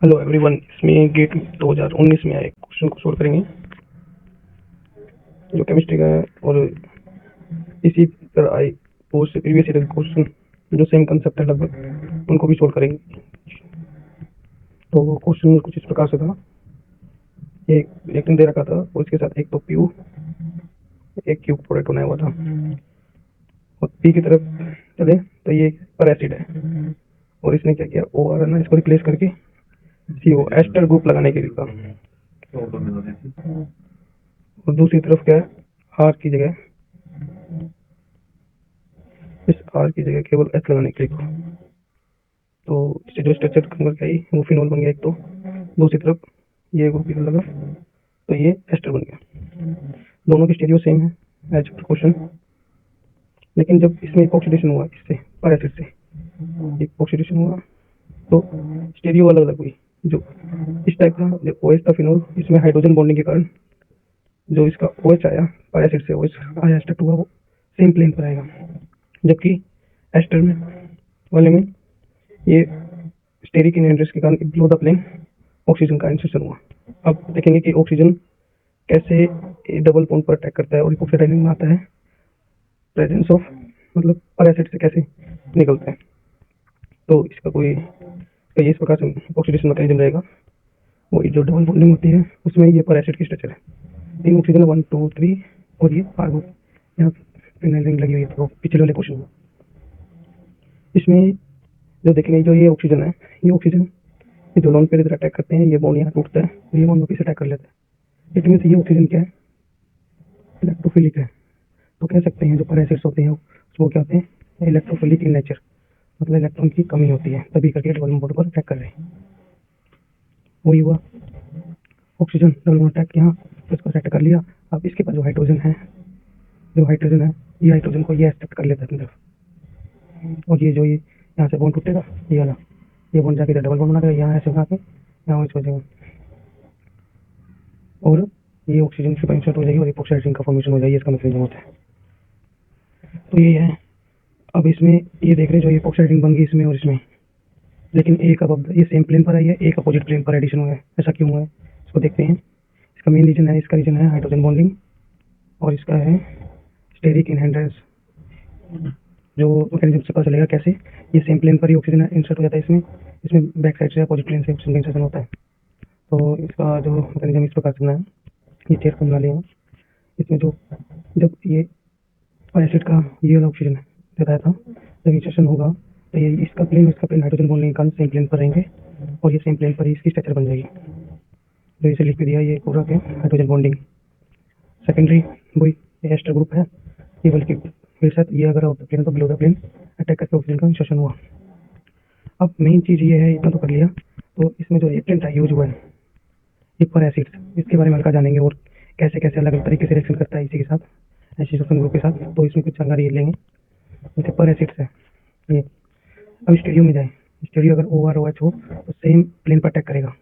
Hello everyone, इसमें gate 2019 में आए क्वेश्चन को सोल्व करेंगे जो केमिस्ट्री का है। और इसी तरह आए बहुत से प्रीवियस ईयर क्वेश्चन जो सेम कंसेप्ट है लगभग, उनको भी सोल्व करेंगे। तो क्वेश्चन कुछ इस प्रकार से था। एक रिएक्टेंट दे रखा था और इसके साथ एक तो पी एक क्यूब प्रोडक्ट बनाया हुआ था और पी की तरफ चले तो ये पर एसिड है और इसने क्या किया, ओ आर ना इसको रिप्लेस करके CO एस्टर ग्रुप लगाने के लिए कहा। और दूसरी तरफ क्या है, आर की जगह इस आर की जगह केवल एच लगाने के लिए कहा। तो इससे जो स्ट्रक्चर कन्वर्ट आई वो फिनोल बन गया एक तो, दूसरी तरफ ये ग्रुप लगा तो ये एस्टर बन गया। दोनों की स्टेरियो सेम है एज पर क्वेश्चन, लेकिन जब इसमें ऑक्सीडेशन हुआ इससे पर एसिड से एक ऑक्सीडेशन हुआ तो स्टेरियो अलग अलग हुई। जो इस टाइप का जो OH था फिनोल, इसमें हाइड्रोजन बॉन्डिंग के कारण जो इसका OH आया पर एसिड से OH आया एस्टर हुआ, वो सेम प्लेन पर आएगा। जबकि एस्टर में वाले में ये स्टेरिक इनहेरिटेंस के कारण बिलो द प्लेन ऑक्सीजन का इंसर्शन हुआ। अब देखेंगे कि ऑक्सीजन कैसे डबल बॉन्ड पर अटैक करता है और इपोक्साइडाइनिंग में आता है प्रेजेंस ऑफ, मतलब पर एसिड से कैसे निकलता है। तो इसका कोई तो इस प्रकार से ऑक्सीडेशन मैकेनिज्म रहेगा। वो जो डबल बॉन्डिंग होती है उसमें ये पर एसिड की स्ट्रक्चर है, 3 ऑक्सीजन 1 2 3 और ये आर ग्रुप यहाँ फिनाइल लगी हुई है। तो पिछले वाले क्वेश्चन में इसमें जो देखेंगे, जो ये ऑक्सीजन है, ये ऑक्सीजन ये जो लोन पेयर इधर अटैक करते हैं, ये बॉन्ड यहाँ टूटता है, ये बॉन्ड वापस अटैक कर लेता है। इट मीन्स ये ऑक्सीजन क्या है, इलेक्ट्रोफिलिक है। तो कह सकते हैं जो पर एसिड्स होते हैं वो क्या होते हैं, इलेक्ट्रोफिलिक इन नेचर, मतलब इलेक्ट्रॉन की कमी होती है तभी करके डबल बॉन्ड पर अटैक कर रहे हैं। वही हुआ, ऑक्सीजन डबल बॉन्ड अटैक यहाँ इसको सेट कर लिया। अब इसके पास जो हाइड्रोजन है ये हाइड्रोजन को ये एक्सेप्ट कर लेता है अपनी तरफ, और ये जो ये यहाँ से बॉन्ड टूटेगा, ये वाला ये बॉन्ड जाके डबल बॉन्ड बना देगा, यहाँ ऐसे बना के यहाँ इस वजह और ये ऑक्सीजन से इंसर्ट हो जाएगी और इपोक्साइड का फॉर्मेशन हो जाएगी। इसका मैकेनिज्म होता है। तो ये है। अब इसमें ये देख रहे हैं जो इपोक्साइड बन गई इसमें और इसमें, लेकिन एक अब ये सेम प्लेन पर आई है, एक अपोजिट प्लेन पर एडिशन हुआ है। ऐसा क्यों हुआ है इसको देखते हैं। इसका मेन रीजन है, इसका रीजन है हाइड्रोजन बॉन्डिंग और इसका है स्टेरिक इनहेरिटेंस। जो मैकेनिज्म से पता चलेगा कैसे, ये सेम प्लेन पर ही ऑक्सीजन इंसर्ट हो जाता है इसमें बैक साइड से अपोजिट प्लेन से ऑक्सीजन इंसर्शन होता है। तो इसका जो मैकेनिज्म इस प्रकार से है, ये चेयर को बना लिया। इसमें जो जब ये एसिड का ये वाला ऑक्सीजन बताया था, जब इंसर्शन होगा तो ये इसका प्लेन हाइड्रोजन बॉन्डिंग के कारण सेम प्लेन पर रहेंगे और ये सेम प्लेन पर ही इसकी स्ट्रक्चर बन जाएगी। जो इसे लिख के दिया, ये पूरा क्या हाइड्रोजन बॉन्डिंग सेकेंडरी वही एस्टर ग्रुप है। ये बल्कि मेरे साथ ये अगर आउट द प्लेन तो बिलो द प्लेन अटैक करके ऑक्सीजन का इंसर्शन हुआ। अब मेन चीज ये है, इतना तो कर लिया। तो इसमें जो रिएक्टेंट है यूज हुआ है ये पर एसिड, इसके बारे में हल्का जानेंगे और कैसे कैसे अलग अलग तरीके से रिएक्शन करता है इसी के साथ एसिड ग्रुप के साथ। तो इसमें कुछ जानकारी लेंगे। जैसे पर एसिड है ये, अब स्टेरियो में जाए, स्टेरियो अगर OR OH हो तो सेम प्लेन पर अटैक करेगा,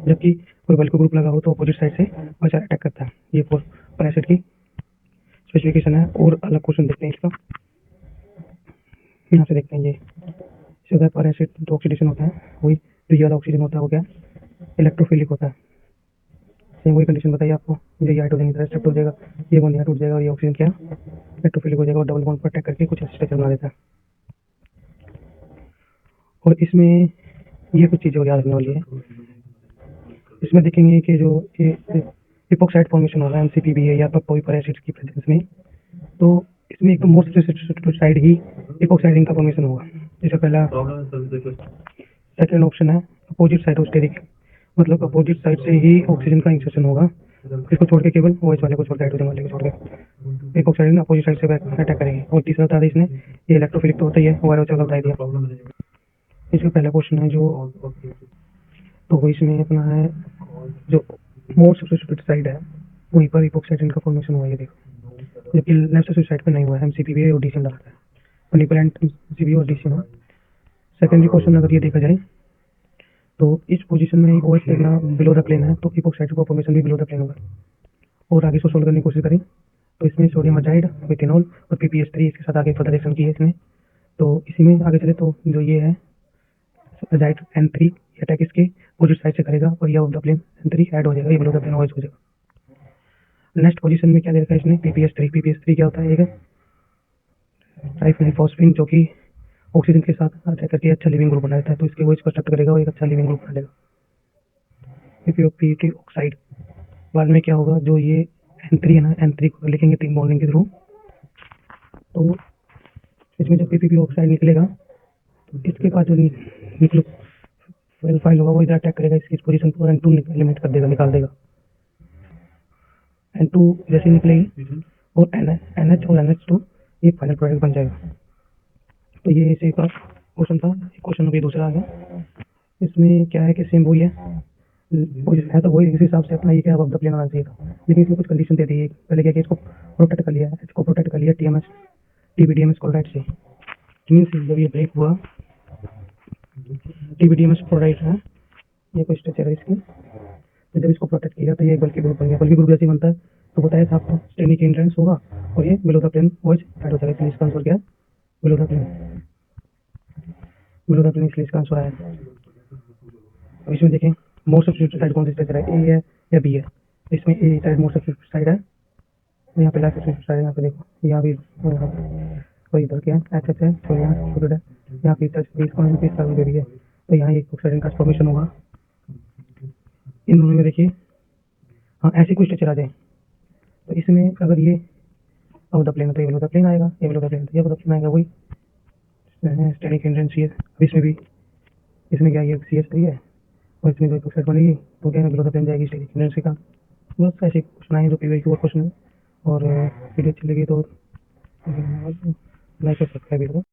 जबकि कोई बल्क ग्रुप लगा हो तो अपोजिट साइड से वैसा अटैक करता है। ये पर एसिड की स्पेसिफिकेशन है। और अलग क्वेश्चन देखते हैं इसका, यहाँ से देखते हैं। ये पर एसिड जो ऑक्सीडेशन होता है वही जो ज़्यादा ऑक्सीजन होता है वो क्या इलेक्ट्रोफिलिक होता है। सेम वही कंडीशन बताइए आपको, जो ये हाइड्रोजन इधर शिफ्ट हो जाएगा, ये बॉन्ड यहाँ टूट जाएगा और ये ऑक्सीजन क्या इलेक्ट्रोफिलिक हो जाएगा और डबल बॉन्ड पर अटैक करके कुछ स्ट्रक्चर बना देता है। और इसमें ये कुछ चीज़ें और याद रखने वाली है। इसमें देखेंगे कि जो इपोक्साइड फॉर्मेशन हो रहा है MCPB है या कोई पर एसिड की प्रेजेंस में, तो इसमें एकदम मोस्ट रेस्ट्रिक्टेड साइड ही इपोक्साइडिन का फॉर्मेशन होगा। जैसे पहला सेकेंड ऑप्शन है अपोजिट साइड ऑफ स्टेरिक, मतलब अपोजिट साइड से ही ऑक्सीजन का इंसर्शन होगा। इसको छोड़ के केवल OH वाले को छोड़ के हाइड्रोजन वाले को छोड़ के इपोक्साइडिन अपोजिट साइड से अटैक करेगी। और तीसरा बता दें इसने, ये इलेक्ट्रोफिलिक तो होता ही है, OH वाला बता दिया। इसका पहला क्वेश्चन है जो, तो वो इसमें अपना है जो मोस्ट रेस्ट्रिक्टेड साइड है वहीं पर इपोक्साइडिन का फॉर्मेशन हुआ है। देखो, जबकि लेफ्ट साइड पे नहीं हुआ है, MCPB और DCM डालता है, मल्टीप्लेंट MCPB और DCM। सेकेंडरी क्वेश्चन अगर ये देखा जाए तो इस पोजीशन में OH देखना बिलो द प्लेन है, तो इपोक्साइड का फॉर्मेशन भी बिलो द प्लेन होगा। और आगे इसको सोल्व करने की कोशिश करें तो इसमें सोडियम अजाइड विथिनॉल और PPS3 इसके साथ आगे फर्दर रिएक्शन की है इसने। तो इसी में आगे चले तो जो ये है अजाइड N3 अटैक इसके अपोजिट साइड से करेगा और ये of the plane N3 add हो जाएगा, ये बिलो द प्लेन OH हो जाएगा। नेक्स्ट पोजीशन में क्या दे रखा है इसने, PPS3 क्या होता है, एक ट्राइफेनोफॉस्फेन जो कि ऑक्सीजन के साथ अटैक करके अच्छा लिविंग ग्रुप बना देता है, तो इसके OH कंस्ट्रक्ट करेगा और एक अच्छा लिविंग ग्रुप बना देगा। PPOP ऑक्साइड बाद में क्या होगा, जो ये N3 है ना, N3 को लिखेंगे 3 बॉन्डिंग के थ्रू, तो इसमें जब PPP ऑक्साइड निकलेगा तो इसके पास जो न्यूक्लियोफाइल होगा वो इधर अटैक करेगा इसकी पोजीशन पर, N2 एलिमिनेट कर देगा, निकाल देगा। N2 जैसे निकलेगी और NH और NH2 ये फाइनल प्रोडक्ट बन जाएगा। तो ये इसे का क्वेश्चन था, क्वेश्चन अभी दूसरा आ गया। इसमें क्या है कि सेम वही है तो वही, इस हिसाब से अपना ये क्या अब द प्लेन आना चाहिए था, लेकिन इसमें कुछ कंडीशन दे दी है। पहले क्या कि इसको प्रोटेक्ट कर लिया है, इसको प्रोटेक्ट कर लिया TMS TBDMS क्लोराइड से, मीन्स जब ये ब्रेक हुआ TBDMS क्लोराइड है, ये कोई स्ट्रक्चर है इसकी, तो जब इसको प्रोटेक्ट किया तो ये बल्कि ग्रुप बन गया। बल्कि ग्रुप जैसे बनता है तो बताया था आपको, स्टेनिक एंट्रेंस होगा और ये below the plane OH add हो जाएगा, इसलिए इसका आंसर क्या है below the plane, below the plane, इसलिए इसका आंसर आया। अब इसमें देखें मोस्ट सब्स्टिट्यूटेड साइड कौन सी स्ट्रक्चर है, ए है या बी है, तो इसमें ए साइड मोस्ट सब्स्टिट्यूटेड साइड है, यहाँ पे लास्ट सब्स्टिट्यूटेड साइड है, यहाँ पे देखो यहाँ भी और इधर क्या है एच है, तो यहाँ सब्स्टिट्यूटेड है, यहाँ पे इसका भी है, तो यहाँ एक ऑक्सीजन का फॉर्मेशन होगा इन दोनों में। देखिए हाँ ऐसे कोई स्ट्रक्चर आ जाए तो इसमें अगर ये अब द प्लेन है तो ये बिलो द प्लेन आएगा, ये बिलो द प्लेन तो ये बिलो द प्लेन आएगा, वही स्टेनिक एंट्रेंस है। अब इसमें भी, इसमें क्या ये CH3 है और इसमें जो ऑक्साइड बनेगी तो क्या बिलो द प्लेन जाएगी स्टेनिक एंट्रेंस के कारण। बस ऐसे क्वेश्चन आए जो PYQ और क्वेश्चन है। और वीडियो अच्छी लगी तो लाइक और सब्सक्राइब करो।